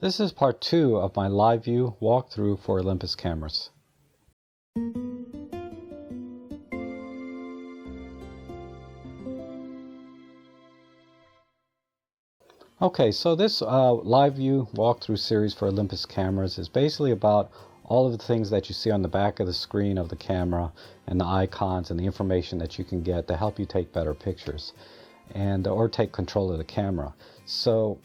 This is part 2 of my live view walkthrough for Olympus cameras. Okay, so this live view walkthrough series for Olympus cameras is basically about all of the things that you see on the back of the screen of the camera and the icons and the information that you can get to help you take better pictures and or take control of the camera. So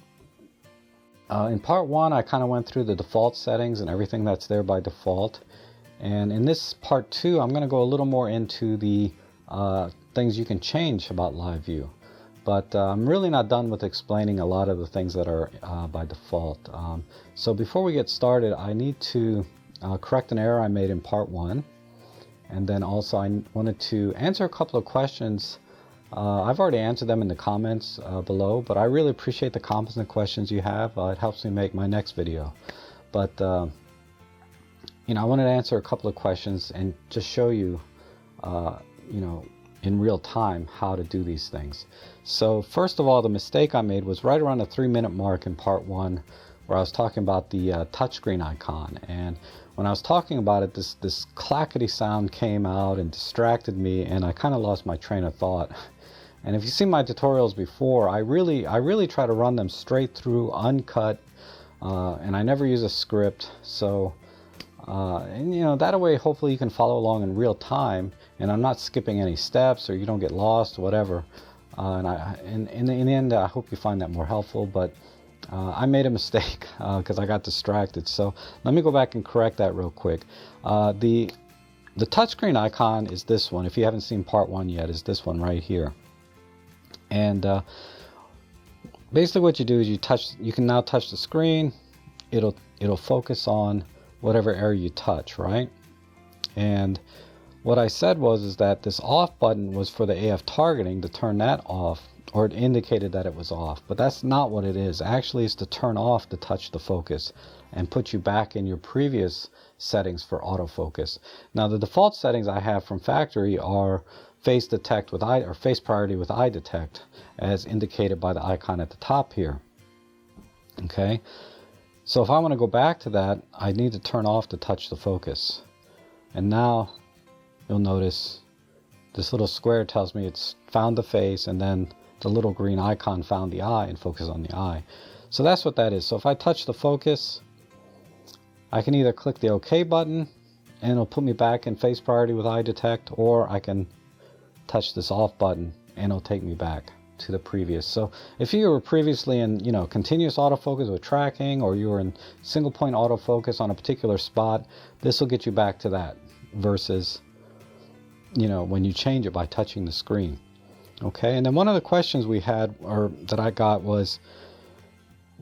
in part 1 I kind of went through the default settings and everything that's there by default, and in this part 2 I'm going to go a little more into the things you can change about live view. But I'm really not done with explaining a lot of the things that are by default. So before we get started, I need to correct an error I made in part 1. And then also I wanted to answer a couple of questions. I've already answered them in the comments below, but I really appreciate the comments and the questions you have. It helps me make my next video. But I wanted to answer a couple of questions and just show you, in real time how to do these things. So first of all, the mistake I made was right around the 3-minute mark in part 1, where I was talking about the touchscreen icon. And when I was talking about it, this clackety sound came out and distracted me, and I kind of lost my train of thought. And if you've seen my tutorials before, I really try to run them straight through, uncut, and I never use a script. So that way hopefully you can follow along in real time, and I'm not skipping any steps or you don't get lost, whatever. And in the end, I hope you find that more helpful. But I made a mistake because I got distracted. So let me go back and correct that real quick. The touchscreen icon is this one. If you haven't seen part 1 yet, is this one right here. And basically what you do is you can now touch the screen. It'll focus on whatever area you touch, right? And what I said is that this off button was for the AF targeting, to turn that off, or it indicated that it was off, but that's not what it is. Actually, it's to turn off the touch to focus and put you back in your previous settings for autofocus. Now the default settings I have from factory are face detect with eye, or face priority with eye detect, as indicated by the icon at the top here. Okay, so if I want to go back to that, I need to turn off the touch to focus. And now you'll notice this little square tells me it's found the face, and then the little green icon found the eye and focus on the eye. So that's what that is. So if I touch the focus, I can either click the OK button and it'll put me back in face priority with eye detect, or I can touch this off button and it'll take me back to the previous. So if you were previously in continuous autofocus with tracking, or you were in single point autofocus on a particular spot, this will get you back to that, versus when you change it by touching the screen. Okay, and then one of the questions we had, or that I got, was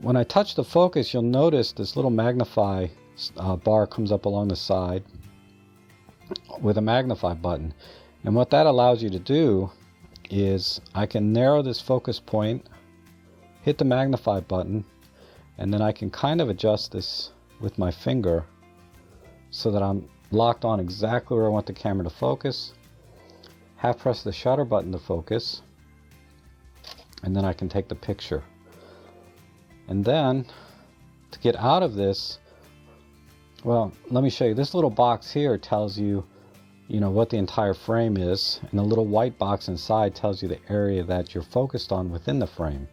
when I touch the focus, you'll notice this little magnify bar comes up along the side with a magnify button. And what that allows you to do is I can narrow this focus point, hit the magnify button, and then I can kind of adjust this with my finger so that I'm locked on exactly where I want the camera to focus. Half press the shutter button to focus, and then I can take the picture. And then to get out of this, well, let me show you. This little box here tells you what the entire frame is, and the little white box inside tells you the area that you're focused on within the frame.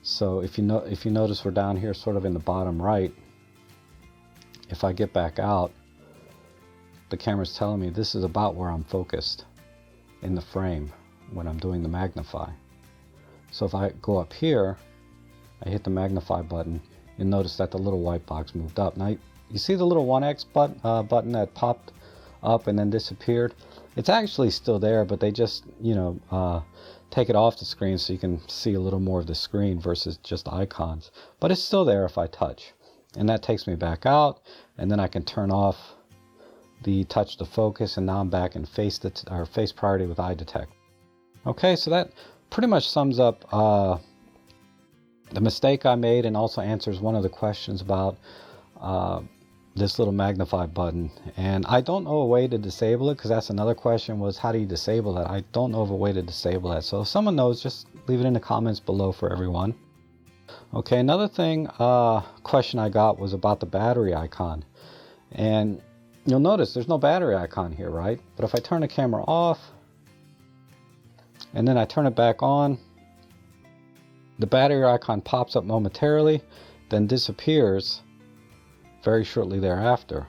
So if you notice, we're down here sort of in the bottom right. If I get back out, the camera's telling me this is about where I'm focused in the frame when I'm doing the magnify. So if I go up here, I hit the magnify button, you'll notice that the little white box moved up. Now you see the little 1x button that popped up and then disappeared? It's actually still there, but they just take it off the screen so you can see a little more of the screen versus just icons. But it's still there if I touch, and that takes me back out, and then I can turn off the touch to focus, and now I'm back in face priority with eye detect. Okay, so that pretty much sums up the mistake I made, and also answers one of the questions about this little magnify button. And I don't know a way to disable it, because that's another question, was how do you disable that? I don't know of a way to disable that. So if someone knows, just leave it in the comments below for everyone. Okay, another thing, question I got was about the battery icon. And you'll notice there's no battery icon here, right? But if I turn the camera off and then I turn it back on, the battery icon pops up momentarily, then disappears very shortly thereafter.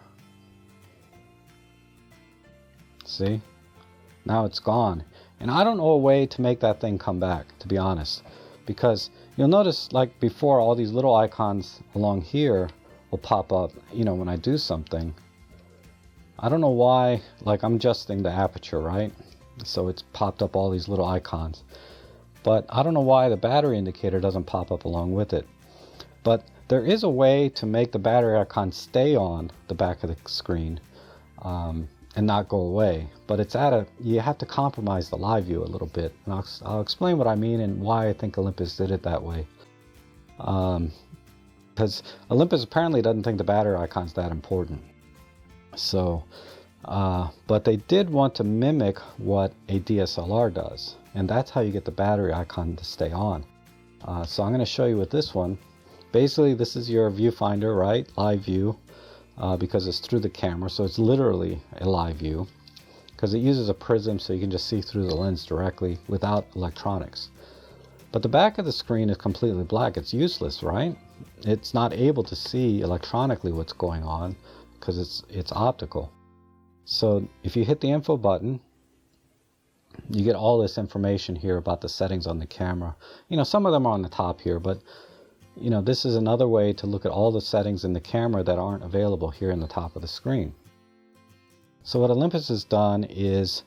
See? Now it's gone. And I don't know a way to make that thing come back, to be honest. Because you'll notice, like before, all these little icons along here will pop up, you know, when I do something. I don't know why, like I'm adjusting the aperture, right? So it's popped up all these little icons. But I don't know why the battery indicator doesn't pop up along with it. But there is a way to make the battery icon stay on the back of the screen and not go away. But it's you have to compromise the live view a little bit. And I'll explain what I mean and why I think Olympus did it that way. Because Olympus apparently doesn't think the battery icon's that important. So, but they did want to mimic what a DSLR does. And that's how you get the battery icon to stay on. So I'm going to show you with this one. Basically, this is your viewfinder, right? Live view, because it's through the camera. So it's literally a live view because it uses a prism, so you can just see through the lens directly without electronics. But the back of the screen is completely black. It's useless, right? It's not able to see electronically what's going on because it's optical. So if you hit the info button, you get all this information here about the settings on the camera. You know, some of them are on the top here, but you know, this is another way to look at all the settings in the camera that aren't available here in the top of the screen. So what Olympus has done is,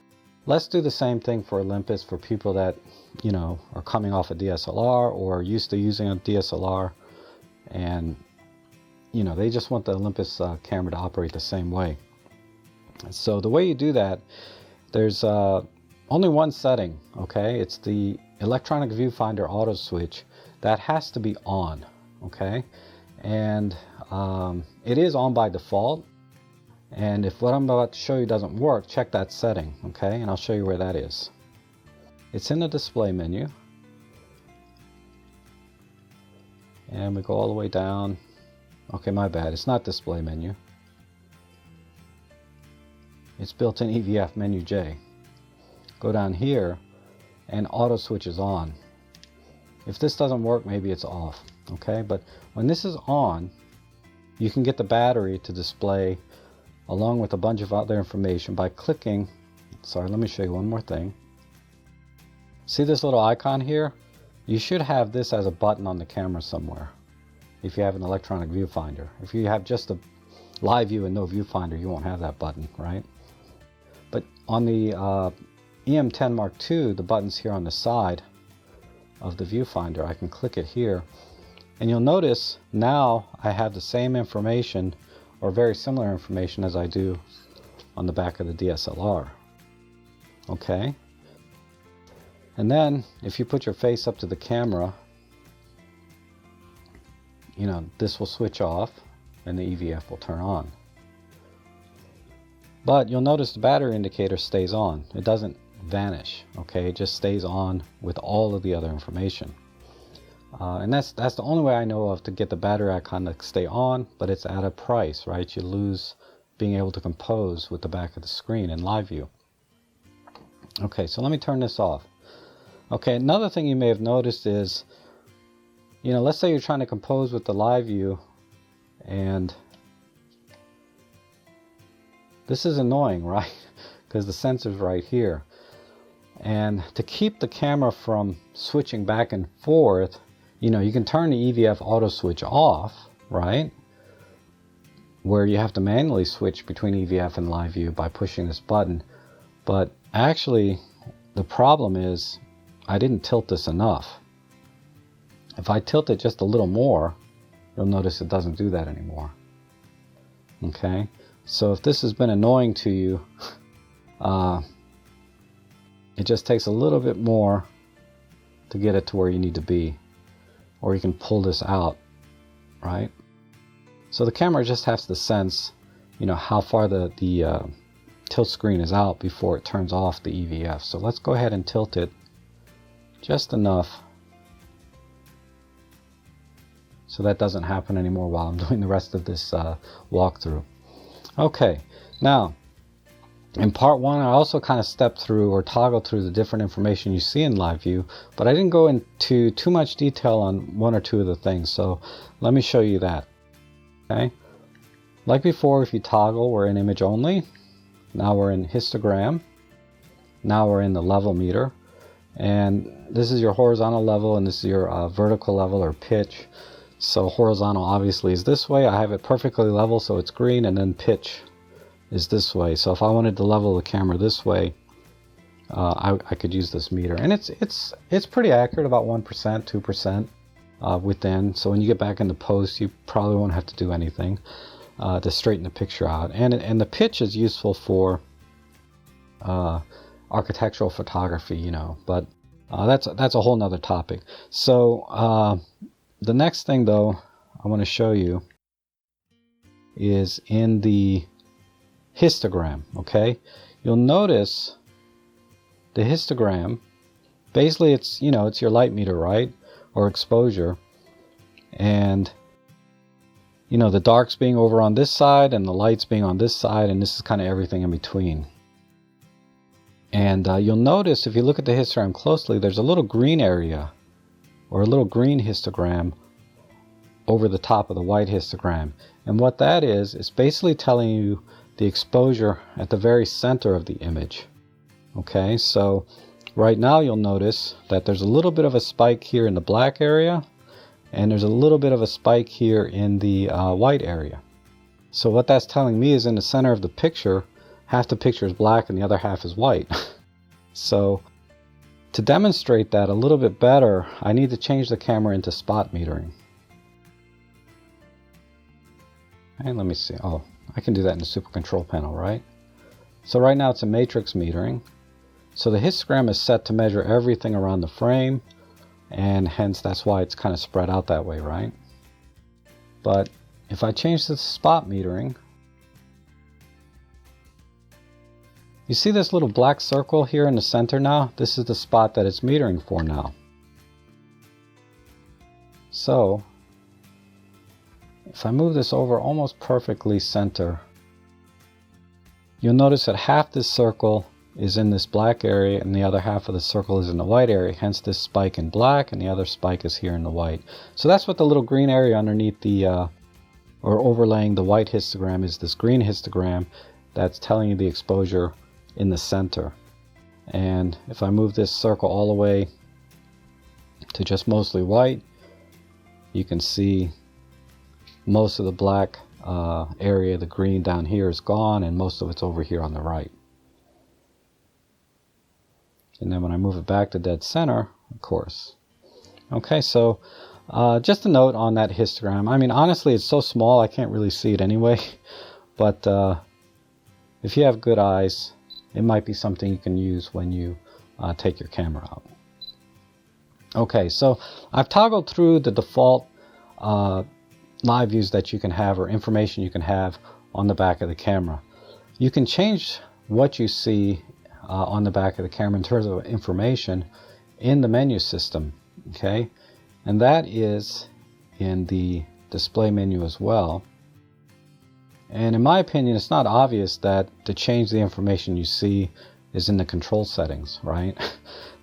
let's do the same thing for Olympus for people that, you know, are coming off a DSLR or used to using a DSLR, and you know, they just want the Olympus camera to operate the same way. So the way you do that, there's only one setting, okay? It's the electronic viewfinder auto switch that has to be on, okay? And it is on by default. And if what I'm about to show you doesn't work, check that setting, okay? And I'll show you where that is. It's in the display menu. And we go all the way down. Okay, my bad, it's not display menu. It's built-in EVF menu J. Go down here and auto switch is on. If this doesn't work, maybe it's off, okay? But when this is on, you can get the battery to display along with a bunch of other information by clicking. Sorry, let me show you one more thing. See this little icon here? You should have this as a button on the camera somewhere if you have an electronic viewfinder. If you have just a live view and no viewfinder, you won't have that button, right? But on the EM10 Mark II, the button's here on the side of the viewfinder. I can click it here, and you'll notice now I have the same information or very similar information as I do on the back of the DSLR. Okay, and then if you put your face up to the camera, you know, this will switch off and the EVF will turn on. But you'll notice the battery indicator stays on. It doesn't vanish, okay? It just stays on with all of the other information. And that's the only way I know of to get the battery icon to stay on, but it's at a price, right? You lose being able to compose with the back of the screen in live view. Okay, so let me turn this off. Okay, another thing you may have noticed is, you know, let's say you're trying to compose with the live view, and this is annoying, right? Because the sensor's right here. And to keep the camera from switching back and forth, you know, you can turn the EVF auto switch off, right? Where you have to manually switch between EVF and live view by pushing this button. But actually, the problem is I didn't tilt this enough. If I tilt it just a little more, you'll notice it doesn't do that anymore. Okay, so if this has been annoying to you, it just takes a little bit more to get it to where you need to be. Or you can pull this out, right? So the camera just has to sense, you know, how far the tilt screen is out before it turns off the EVF. So let's go ahead and tilt it just enough. so that doesn't happen anymore while I'm doing the rest of this walkthrough. Okay, now in part one, I also kind of stepped through or toggled through the different information you see in live view, but I didn't go into too much detail on one or two of the things, so let me show you that. Okay, like before, if you toggle, we're in image only. Now we're in histogram. Now we're in the level meter, and this is your horizontal level and this is your vertical level or pitch. So horizontal obviously is this way. I have it perfectly level, so it's green, and then pitch is this way. So if I wanted to level the camera this way, I could use this meter, and it's pretty accurate, about 1%, 2% within. So when you get back into post, you probably won't have to do anything to straighten the picture out. And the pitch is useful for architectural photography, you know, but that's a whole nother topic. So the next thing though I want to show you is in the histogram. Okay, you'll notice the histogram, basically it's, you know, it's your light meter, right, or exposure, and you know, the darks being over on this side and the lights being on this side, and this is kind of everything in between. And you'll notice if you look at the histogram closely, there's a little green area or a little green histogram over the top of the white histogram. And what that is basically telling you the exposure at the very center of the image. Okay, so right now you'll notice that there's a little bit of a spike here in the black area, and there's a little bit of a spike here in the white area. So what that's telling me is in the center of the picture, half the picture is black and the other half is white. So to demonstrate that a little bit better, I need to change the camera into spot metering. And let me see. Oh, I can do that in the super control panel, right? So right now it's a matrix metering. So the histogram is set to measure everything around the frame, and hence that's why it's kind of spread out that way, right? But if I change this to spot metering, you see this little black circle here in the center now? This is the spot that it's metering for now. So if I move this over almost perfectly center, you'll notice that half this circle is in this black area and the other half of the circle is in the white area, hence this spike in black, and the other spike is here in the white. So that's what the little green area underneath the or overlaying the white histogram is, this green histogram that's telling you the exposure in the center. And if I move this circle all the way to just mostly white, you can see most of the black area, the green down here, is gone, and most of it's over here on the right. And then when I move it back to dead center, of course. Okay, so just a note on that histogram. I mean, honestly, it's so small I can't really see it anyway, but if you have good eyes, it might be something you can use when you take your camera out. Okay, so I've toggled through the default live views that you can have, or information you can have on the back of the camera. You can change what you see on the back of the camera in terms of information in the menu system. Okay, and that is in the display menu as well. And in my opinion, it's not obvious that to change the information you see is in the control settings, right?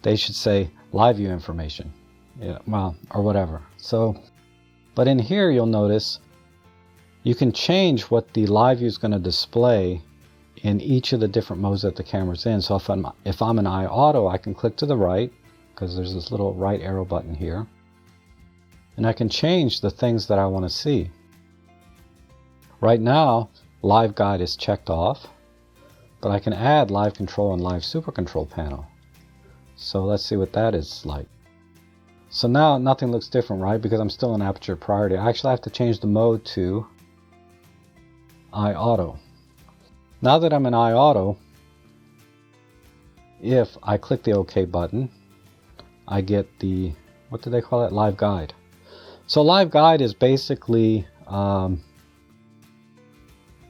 They should say live view information, yeah, well, or whatever. So, but in here you'll notice you can change what the live view is going to display in each of the different modes that the camera's in. So if I'm in eye auto, I can click to the right, because there's this little right arrow button here, and I can change the things that I want to see. Right now, live guide is checked off, but I can add live control and live super control panel. So let's see what that is like. So now nothing looks different, right? Because I'm still in aperture priority. I actually have to change the mode to eye auto. Now that I'm in eye auto, if I click the OK button, I get the, what do they call it? Live guide. So live guide is basically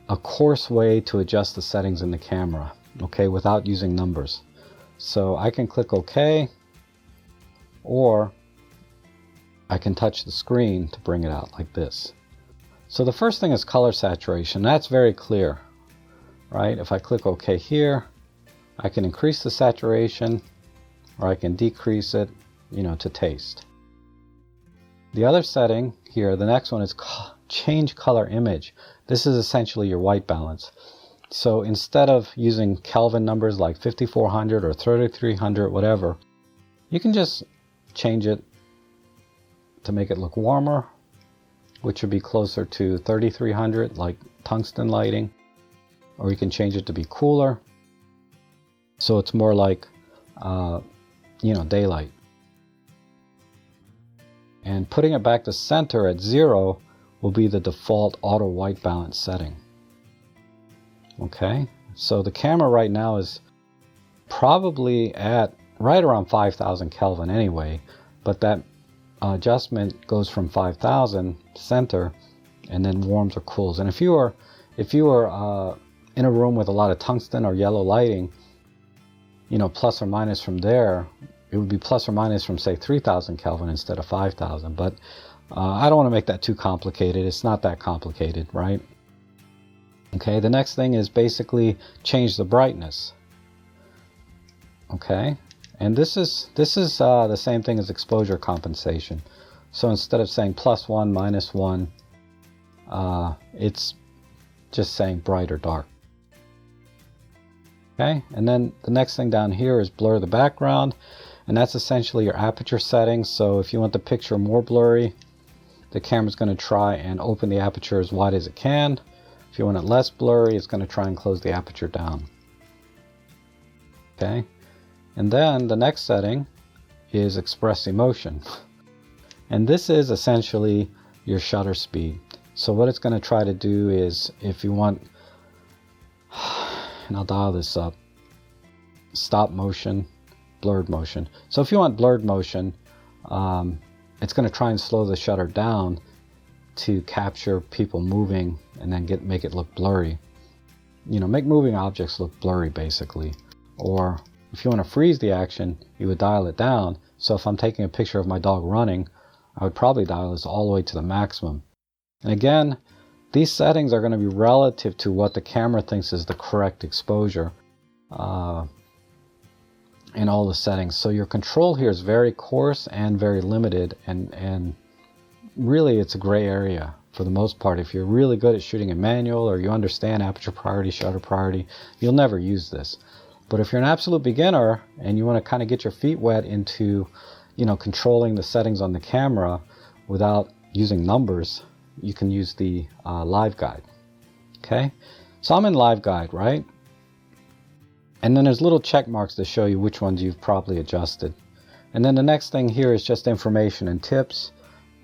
a coarse way to adjust the settings in the camera, okay, without using numbers. So I can click OK, or I can touch the screen to bring it out like this. So the first thing is color saturation. That's very clear, right? If I click OK here, I can increase the saturation or I can decrease it, to taste. The other setting here, the next one is change color image. This is essentially your white balance. So instead of using Kelvin numbers like 5400 or 3300, whatever, you can just change it to make it look warmer, which would be closer to 3300, like tungsten lighting. Or you can change it to be cooler, so it's more like, daylight. And putting it back to center at 0 will be the default auto white balance setting. Okay, so the camera right now is probably at right around 5000 Kelvin anyway, but that adjustment goes from 5000 center and then warms or cools. And if you were in a room with a lot of tungsten or yellow lighting, plus or minus from there, it would be plus or minus from, say, 3000 Kelvin instead of 5000. But I don't want to make that too complicated. It's not that complicated, right? Okay, the next thing is basically change the brightness. Okay, and this is the same thing as exposure compensation. So instead of saying +1, -1, it's just saying bright or dark. Okay, and then the next thing down here is blur the background, and that's essentially your aperture settings. So if you want the picture more blurry, the camera's going to try and open the aperture as wide as it can. If you want it less blurry, it's going to try and close the aperture down. Okay, and then the next setting is express emotion. And this is essentially your shutter speed. So what it's going to try to do is, if you want, and I'll dial this up, stop motion, blurred motion. So if you want blurred motion, it's going to try and slow the shutter down to capture people moving and then make it look blurry. Make moving objects look blurry basically. Or if you want to freeze the action, you would dial it down. So if I'm taking a picture of my dog running, I would probably dial this all the way to the maximum. And again, these settings are going to be relative to what the camera thinks is the correct exposure in all the settings. So your control here is very coarse and very limited, and really it's a gray area for the most part. If you're really good at shooting in manual or you understand aperture priority, shutter priority, you'll never use this. But if you're an absolute beginner and you want to kind of get your feet wet into controlling the settings on the camera without using numbers, you can use the live guide. Okay, so I'm in live guide, right? And then there's little check marks to show you which ones you've properly adjusted. And then the next thing here is just information and tips.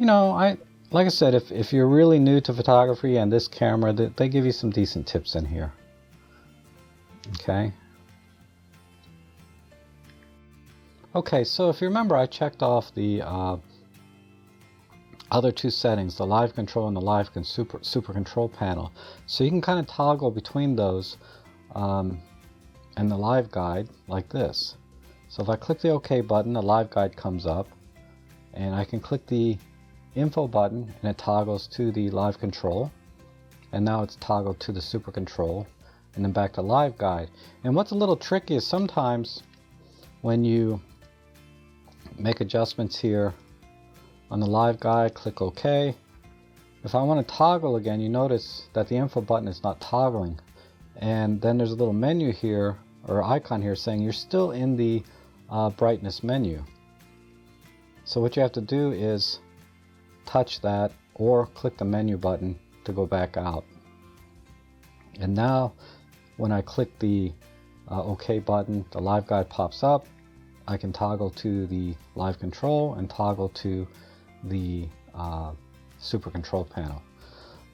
Like I said, if you're really new to photography and this camera, they give you some decent tips in here. Okay. Okay, so if you remember, I checked off the other two settings, the live control and the live super control panel. So you can kind of toggle between those and the live guide like this. So if I click the OK button, the live guide comes up, and I can click the info button and it toggles to the live control, and now it's toggled to the super control, and then back to live guide. And what's a little tricky is sometimes when you make adjustments here on the live guide, click OK. If I want to toggle again, you notice that the info button is not toggling, and then there's a little menu here, or icon here, saying you're still in the brightness menu. So what you have to do is touch that or click the menu button to go back out. And now when I click the OK button, the live guide pops up. I can toggle to the live control and toggle to the super control panel.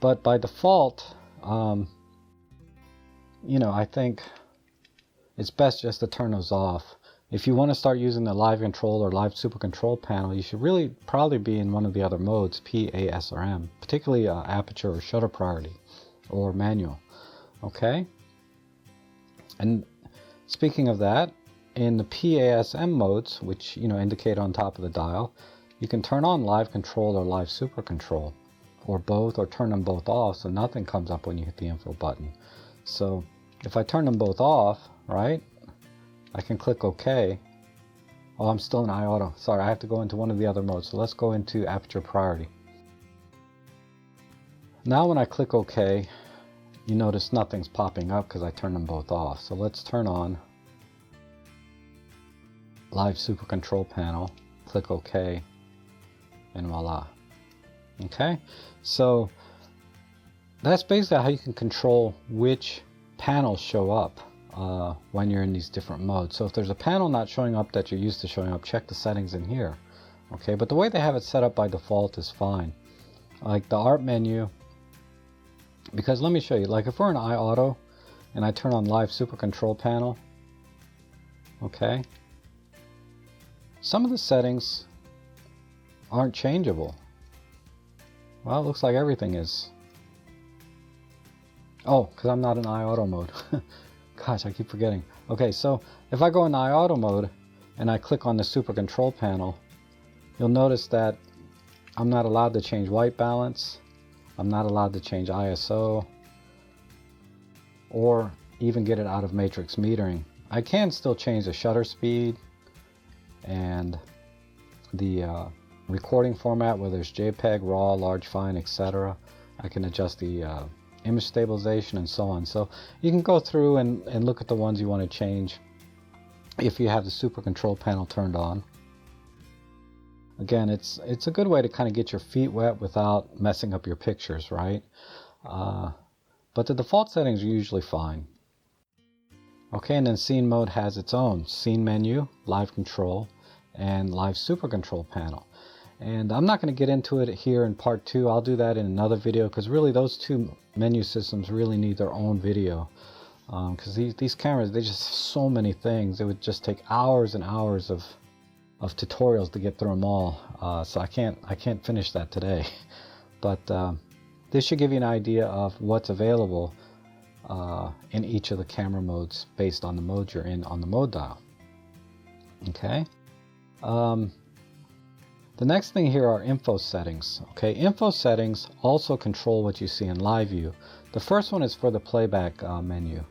But by default, I think it's best just to turn those off. If you want to start using the live control or live super control panel, you should really probably be in one of the other modes, P, A, S, or M, particularly aperture or shutter priority or manual. Okay? And speaking of that, in the PASM modes, which indicate on top of the dial, you can turn on live control or live super control, or both, or turn them both off so nothing comes up when you hit the info button. So if I turn them both off, right, I can click OK. Oh, I'm still in iAuto. Sorry, I have to go into one of the other modes. So let's go into aperture priority. Now when I click OK, you notice nothing's popping up because I turned them both off. So let's turn on live super control panel, click OK, and voila. Okay, so that's basically how you can control which panels show up when you're in these different modes. So if there's a panel not showing up that you're used to showing up, check the settings in here. Okay, but the way they have it set up by default is fine. Like the art menu, because let me show you, like if we're in iAuto and I turn on live super control panel, okay, some of the settings aren't changeable. Well, it looks like everything is. Oh, because I'm not in iAuto mode. Gosh, I keep forgetting. Okay, so if I go in iAuto mode and I click on the super control panel, you'll notice that I'm not allowed to change white balance. I'm not allowed to change ISO or even get it out of matrix metering. I can still change the shutter speed and the recording format, whether it's JPEG, RAW, large, fine, etc. I can adjust the image stabilization and so on. So you can go through and look at the ones you want to change if you have the super control panel turned on. Again, it's a good way to kind of get your feet wet without messing up your pictures, right? But the default settings are usually fine. Okay, and then scene mode has its own scene menu, live control, and live super control panel. And I'm not going to get into it here in part 2. I'll do that in another video, because really those two menu systems really need their own video. Because these cameras, they just have so many things. It would just take hours and hours of tutorials to get through them all. So I can't finish that today. But this should give you an idea of what's available in each of the camera modes based on the mode you're in on the mode dial. Okay. The next thing here are info settings. Okay, info settings also control what you see in live view. The first one is for the playback menu,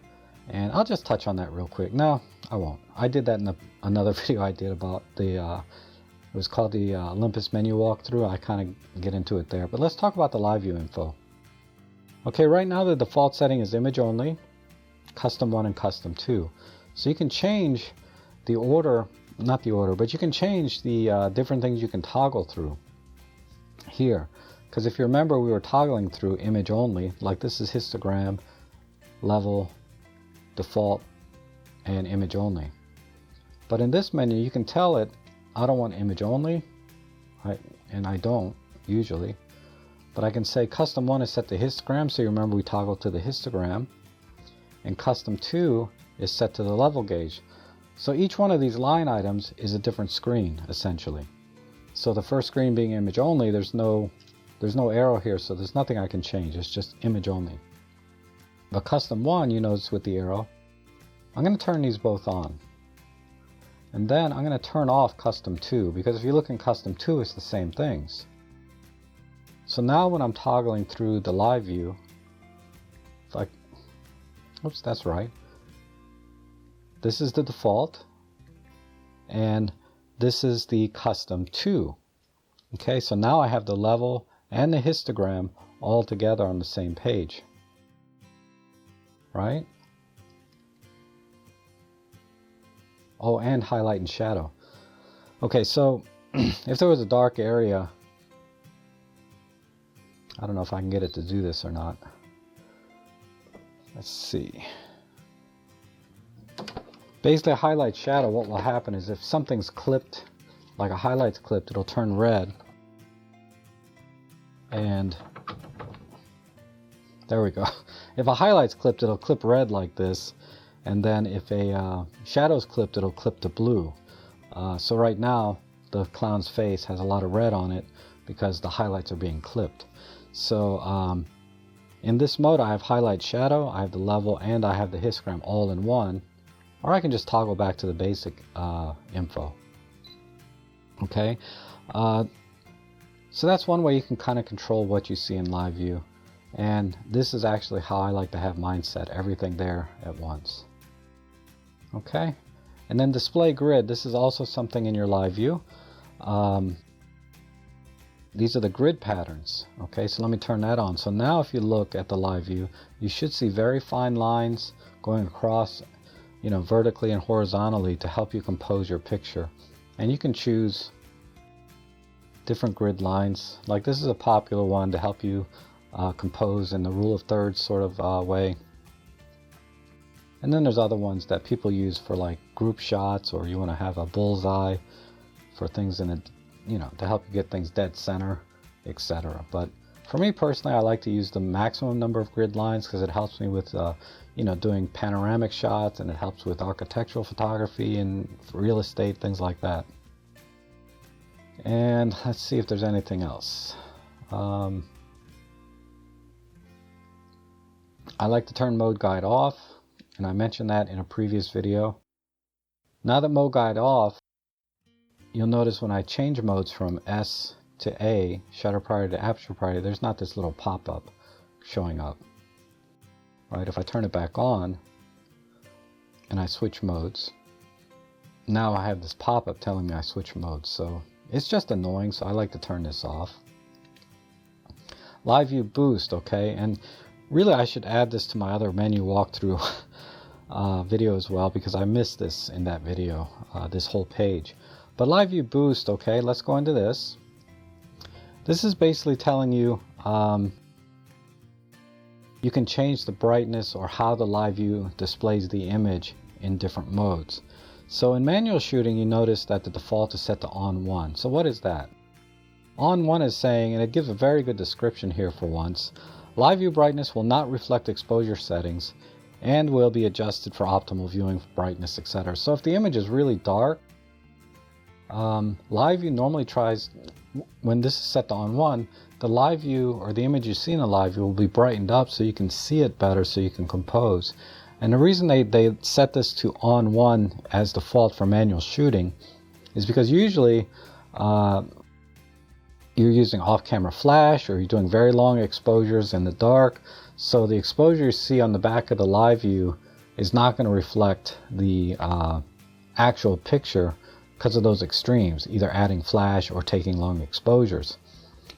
and I'll just touch on that real quick. No, I won't. I did that in another video I did about the it was called the Olympus menu walkthrough. I kind of get into it there, but let's talk about the live view info. Okay, right now the default setting is image only, custom 1 and custom 2. So you can change the order, not the order, but you can change the different things you can toggle through here. Because if you remember, we were toggling through image only, like this is histogram, level, default, and image only. But in this menu, you can tell it, I don't want image only, and I don't usually. But I can say custom 1 is set to histogram, so you remember we toggle to the histogram, and custom 2 is set to the level gauge. So each one of these line items is a different screen, essentially. So the first screen being image only, there's no arrow here, so there's nothing I can change. It's just image only. But custom 1, you notice with the arrow, I'm going to turn these both on. And then I'm going to turn off custom 2, because if you look in custom 2, it's the same things. So now when I'm toggling through the live view, oops, that's right. This is the default, and this is the custom 2. Okay, so now I have the level and the histogram all together on the same page, right? Oh, and highlight and shadow. Okay, so if there was a dark area, I don't know if I can get it to do this or not. Let's see. Basically, a highlight shadow, what will happen is if something's clipped, like a highlight's clipped, it'll turn red. And there we go. If a highlight's clipped, it'll clip red like this. And then if a shadow's clipped, it'll clip to blue. So right now, the clown's face has a lot of red on it because the highlights are being clipped. So in this mode, I have highlight shadow, I have the level, and I have the histogram all in one. Or I can just toggle back to the basic info. Okay. So that's one way you can kind of control what you see in live view. And this is actually how I like to have mine set, everything there at once. Okay, and then display grid. This is also something in your live view. These are the grid patterns. Okay, so let me turn that on. So now if you look at the live view, you should see very fine lines going across, vertically and horizontally to help you compose your picture. And you can choose different grid lines. Like this is a popular one to help you compose in the rule of thirds sort of way. And then there's other ones that people use for like group shots, or you want to have a bullseye for things in a, to help you get things dead center, etc. But for me personally, I like to use the maximum number of grid lines because it helps me with, doing panoramic shots, and it helps with architectural photography and real estate, things like that. And let's see if there's anything else. I like to turn mode guide off, and I mentioned that in a previous video. Now that mode guide off, you'll notice when I change modes from S to A, shutter priority to aperture priority, there's not this little pop-up showing up. Right? If I turn it back on and I switch modes, now I have this pop-up telling me I switch modes. So it's just annoying, so I like to turn this off. Live view boost, okay, and really I should add this to my other menu walkthrough video as well, because I missed this in that video, this whole page. But live view boost, okay, let's go into this. This is basically telling you you can change the brightness or how the live view displays the image in different modes. So in manual shooting, you notice that the default is set to on 1. So what is that? On 1 is saying, and it gives a very good description here for once, live view brightness will not reflect exposure settings and will be adjusted for optimal viewing brightness, etc. So if the image is really dark, live view normally tries, when this is set to on 1, the live view or the image you see in the live view will be brightened up so you can see it better, so you can compose. And the reason they set this to on 1 as default for manual shooting is because usually you're using off-camera flash, or you're doing very long exposures in the dark, so the exposure you see on the back of the live view is not going to reflect the actual picture because of those extremes, either adding flash or taking long exposures.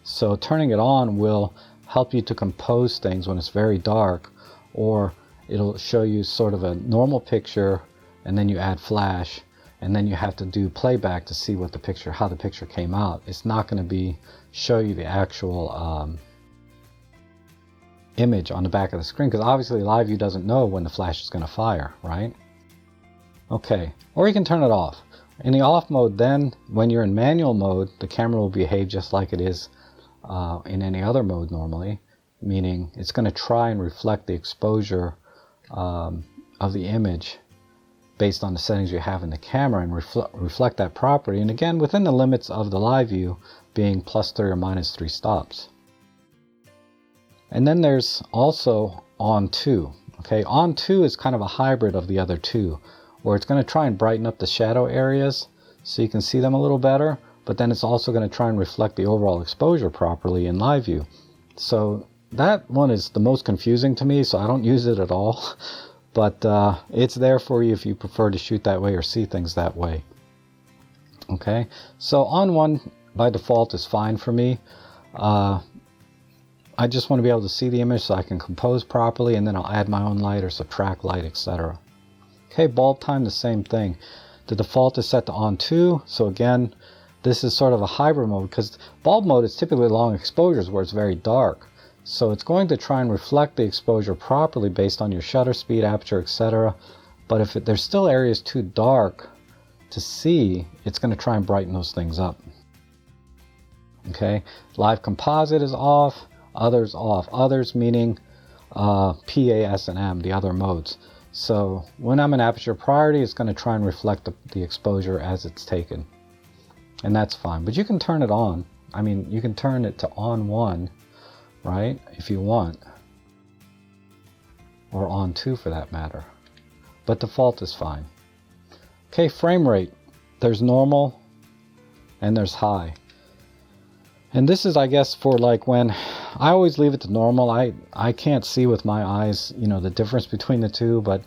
So turning it on will help you to compose things when it's very dark, or it'll show you sort of a normal picture and then you add flash, and then you have to do playback to see what the picture, how the picture came out. It's not going to show you the actual image on the back of the screen, because obviously live view doesn't know when the flash is going to fire, right? Okay, or you can turn it off. In the off mode, then when you're in manual mode, the camera will behave just like it is in any other mode normally, meaning it's going to try and reflect the exposure of the image based on the settings you have in the camera, and reflect that property, and again within the limits of the live view being +3 or -3 stops. And then there's also on 2. Okay, on 2 is kind of a hybrid of the other two, where it's going to try and brighten up the shadow areas so you can see them a little better, but then it's also going to try and reflect the overall exposure properly in live view. So that one is the most confusing to me, so I don't use it at all. But it's there for you if you prefer to shoot that way or see things that way. Okay, so on 1 by default is fine for me. I just want to be able to see the image so I can compose properly, and then I'll add my own light or subtract light, etc. Okay, bulb time, the same thing. The default is set to on 2, so again, this is sort of a hybrid mode, because bulb mode is typically long exposures where it's very dark. So it's going to try and reflect the exposure properly based on your shutter speed, aperture, etc. But if there's still areas too dark to see, it's going to try and brighten those things up. Okay, live composite is off, others off. Others meaning P, A, S, and M, the other modes. So when I'm in aperture priority, it's going to try and reflect the exposure as it's taken. And that's fine. But you can turn it on. I mean, you can turn it to on 1, right, if you want. Or on 2 for that matter. But default is fine. Okay, frame rate. There's normal and there's high. And this is, I guess, for like when I always leave it to normal. I can't see with my eyes, you know, the difference between the two. But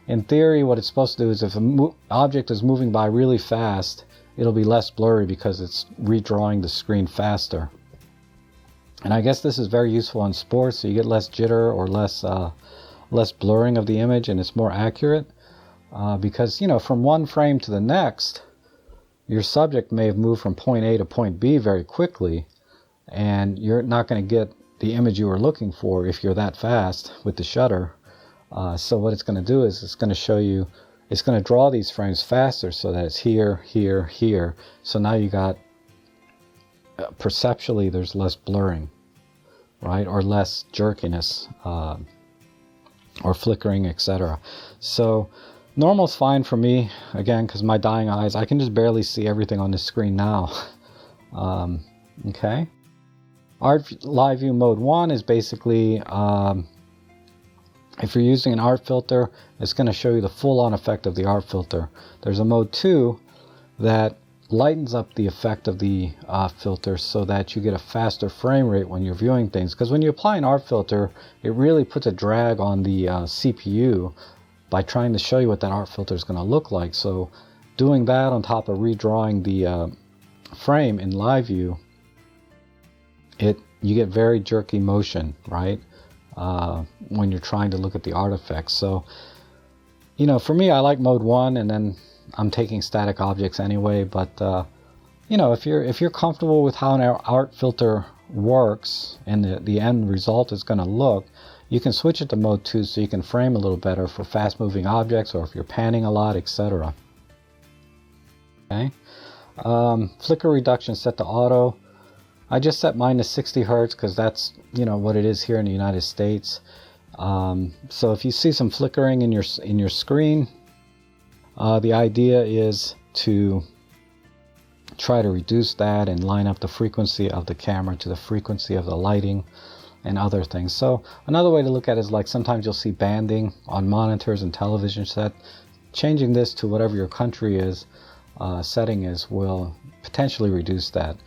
in theory, what it's supposed to do is if an object is moving by really fast, it'll be less blurry because it's redrawing the screen faster. And I guess this is very useful in sports, so you get less jitter or less blurring of the image, and it's more accurate. Because, you know, from one frame to the next, your subject may have moved from point A to point B very quickly, and you're not going to get the image you were looking for if you're that fast with the shutter. So what it's going to do is it's going to show you, it's going to draw these frames faster so that it's here, here, here. So now you got, perceptually, there's less blurring, right? Or less jerkiness, or flickering, etc. So normal's fine for me, again, because my dying eyes, I can just barely see everything on the screen now. Okay. Art Live View Mode 1 is basically, if you're using an art filter, it's going to show you the full-on effect of the art filter. There's a Mode 2 that lightens up the effect of the filter so that you get a faster frame rate when you're viewing things. Because when you apply an art filter, it really puts a drag on the CPU by trying to show you what that art filter is going to look like. So doing that on top of redrawing the frame in live view, you get very jerky motion, right? When you're trying to look at the artifacts. So, you know, for me, I like mode 1, and then I'm taking static objects anyway. But you know, if you're comfortable with how an art filter works and the end result is going to look, you can switch it to mode 2 so you can frame a little better for fast moving objects, or if you're panning a lot, etc. Okay. Flicker reduction set to auto. I just set mine to 60 Hertz because that's, you know, what it is here in the United States. So if you see some flickering in your screen, the idea is to try to reduce that and line up the frequency of the camera to the frequency of the lighting and other things. So another way to look at it is like sometimes you'll see banding on monitors and television set. Changing this to whatever your country is, setting is, will potentially reduce that.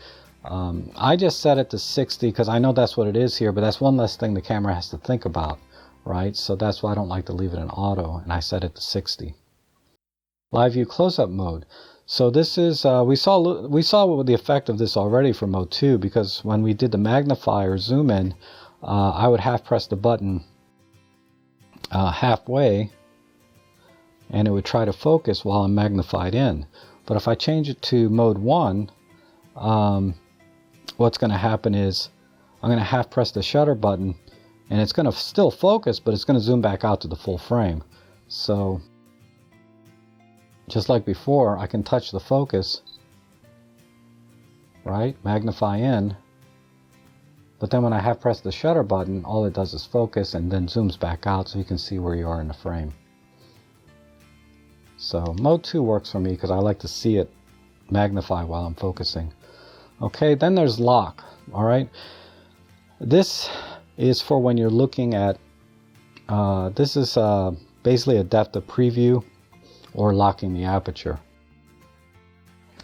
I just set it to 60 because I know that's what it is here, but that's one less thing the camera has to think about, right? So that's why I don't like to leave it in auto, and I set it to 60. Live view close-up mode. So this is, we saw the effect of this already for mode 2, because when we did the magnifier zoom in, I would half press the button halfway, and it would try to focus while I'm magnified in. But if I change it to mode 1, what's going to happen is I'm going to half press the shutter button, and it's going to still focus, but it's going to zoom back out to the full frame. So just like before, I can touch the focus, right? Magnify in. But then when I half press the shutter button, all it does is focus and then zooms back out so you can see where you are in the frame. So mode 2 works for me because I like to see it magnify while I'm focusing. Okay, then there's lock. All right, this is for when you're looking at, this is basically a depth of preview or locking the aperture.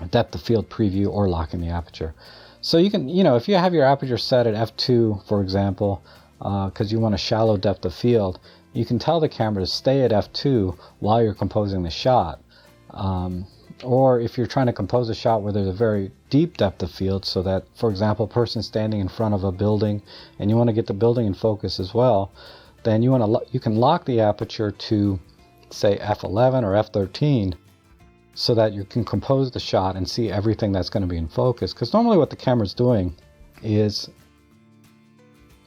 A depth of field preview or locking the aperture. So you can, you know, if you have your aperture set at f2, for example, because you want a shallow depth of field, you can tell the camera to stay at f2 while you're composing the shot. Or if you're trying to compose a shot where there's a very deep depth of field, so that, for example, a person standing in front of a building and you want to get the building in focus as well, then you can lock the aperture to, say, f11 or f13, so that you can compose the shot and see everything that's going to be in focus. Because normally what the camera's doing is,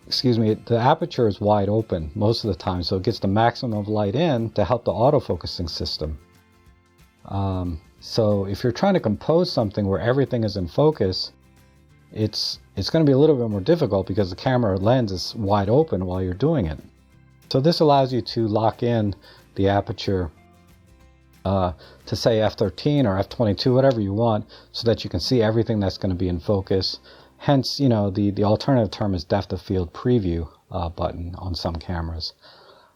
the aperture is wide open most of the time, so it gets the maximum of light in to help the autofocusing system. So if you're trying to compose something where everything is in focus, it's going to be a little bit more difficult because the camera lens is wide open while you're doing it. So this allows you to lock in the aperture to say f13 or f22, whatever you want, so that you can see everything that's going to be in focus. Hence, you know, the alternative term is depth of field preview button on some cameras.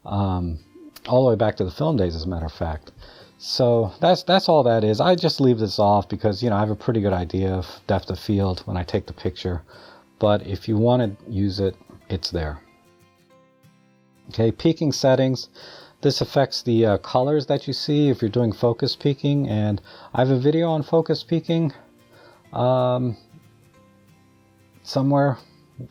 All the way back to the film days, as a matter of fact. So that's all that is. I just leave this off because, you know, I have a pretty good idea of depth of field when I take the picture. But if you want to use it, it's there. Okay, peaking settings. This affects the colors that you see if you're doing focus peaking, and I have a video on focus peaking somewhere.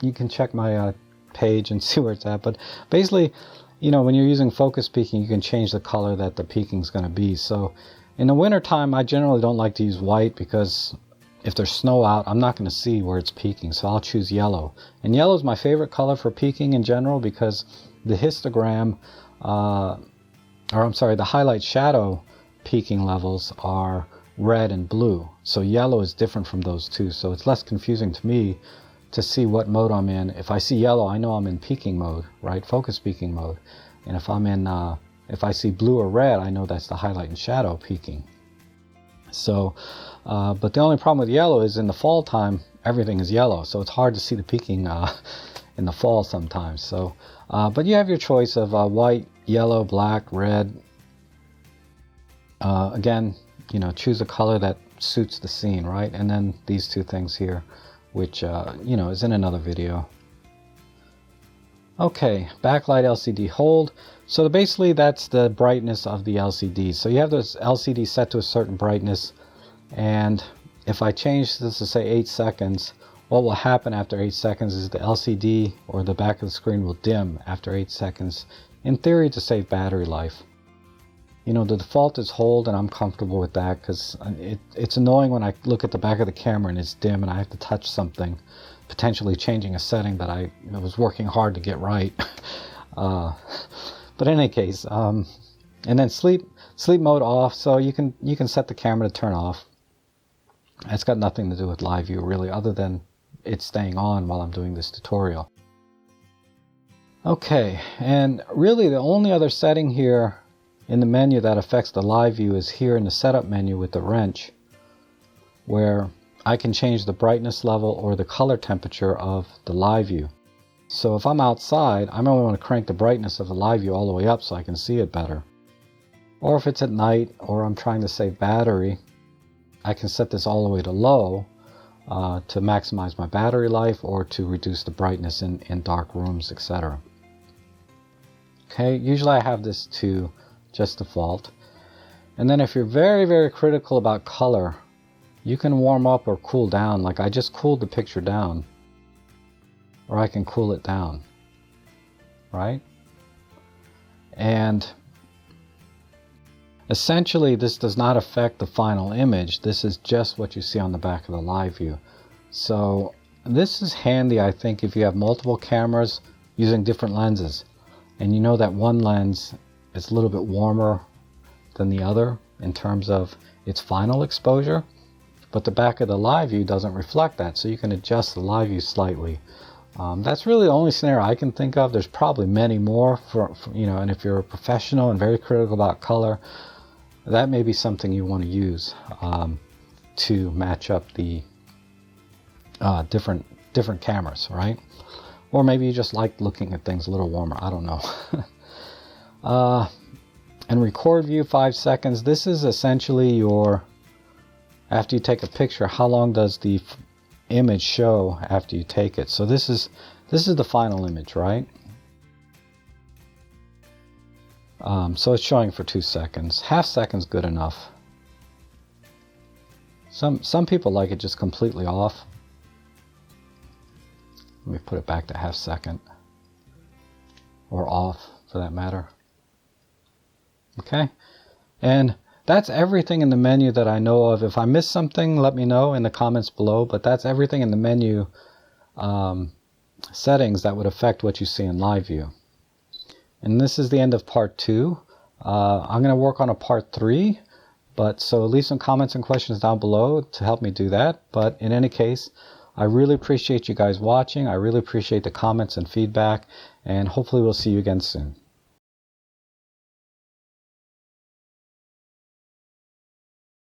You can check my page and see where it's at. But basically, you know, when you're using focus peaking, you can change the color that the peaking is going to be. So in the winter time, I generally don't like to use white because if there's snow out, I'm not going to see where it's peaking. So I'll choose yellow. And yellow is my favorite color for peaking in general because the histogram, the highlight shadow peaking levels are red and blue. So yellow is different from those two. So it's less confusing to me to see what mode I'm in. If I see yellow, I know I'm in peaking mode, right? Focus peaking mode. And if I'm in, if I see blue or red, I know that's the highlight and shadow peaking. So, but the only problem with yellow is in the fall time, everything is yellow. So it's hard to see the peaking in the fall sometimes. So, but you have your choice of white, yellow, black, red. Again, you know, choose a color that suits the scene, right? And then these two things here, which, you know, is in another video. Okay, backlight LCD hold. So basically that's the brightness of the LCD. So you have this LCD set to a certain brightness, and if I change this to say 8 seconds, what will happen after 8 seconds is the LCD or the back of the screen will dim after 8 seconds, in theory to save battery life. You know, the default is hold, and I'm comfortable with that because it's annoying when I look at the back of the camera and it's dim and I have to touch something, potentially changing a setting that I was working hard to get right. But in any case, and then sleep mode off, so you can set the camera to turn off. It's got nothing to do with live view really, other than it's staying on while I'm doing this tutorial. Okay, and really the only other setting here in the menu that affects the live view is here in the setup menu with the wrench, where I can change the brightness level or the color temperature of the live view. So if I'm outside, I might want to crank the brightness of the live view all the way up so I can see it better. Or if it's at night or I'm trying to save battery, I can set this all the way to low to maximize my battery life or to reduce the brightness in dark rooms, etc. Okay, usually I have this to just default. And then if you're very, very critical about color, you can warm up or cool down. Like I just cooled the picture down, or I can cool it down, right? And essentially this does not affect the final image. This is just what you see on the back of the live view. So this is handy, I think, if you have multiple cameras using different lenses and you know that one lens is a little bit warmer than the other in terms of its final exposure, but the back of the live view doesn't reflect that, so you can adjust the live view slightly. That's really the only scenario I can think of. There's probably many more for you know, and if you're a professional and very critical about color, that may be something you want to use to match up the different cameras, right? Or maybe you just like looking at things a little warmer. I don't know. And record view 5 seconds. This is essentially your, after you take a picture, how long does the image show after you take it? So this is the final image, right? So it's showing for 2 seconds. Half second's good enough. Some people like it just completely off. Let me put it back to half second, or off for that matter. Okay, and that's everything in the menu that I know of. If I missed something, let me know in the comments below, but that's everything in the menu settings that would affect what you see in live view. And this is the end of part 2. I'm going to work on a part 3, but so leave some comments and questions down below to help me do that. But in any case, I really appreciate you guys watching. I really appreciate the comments and feedback, and hopefully we'll see you again soon.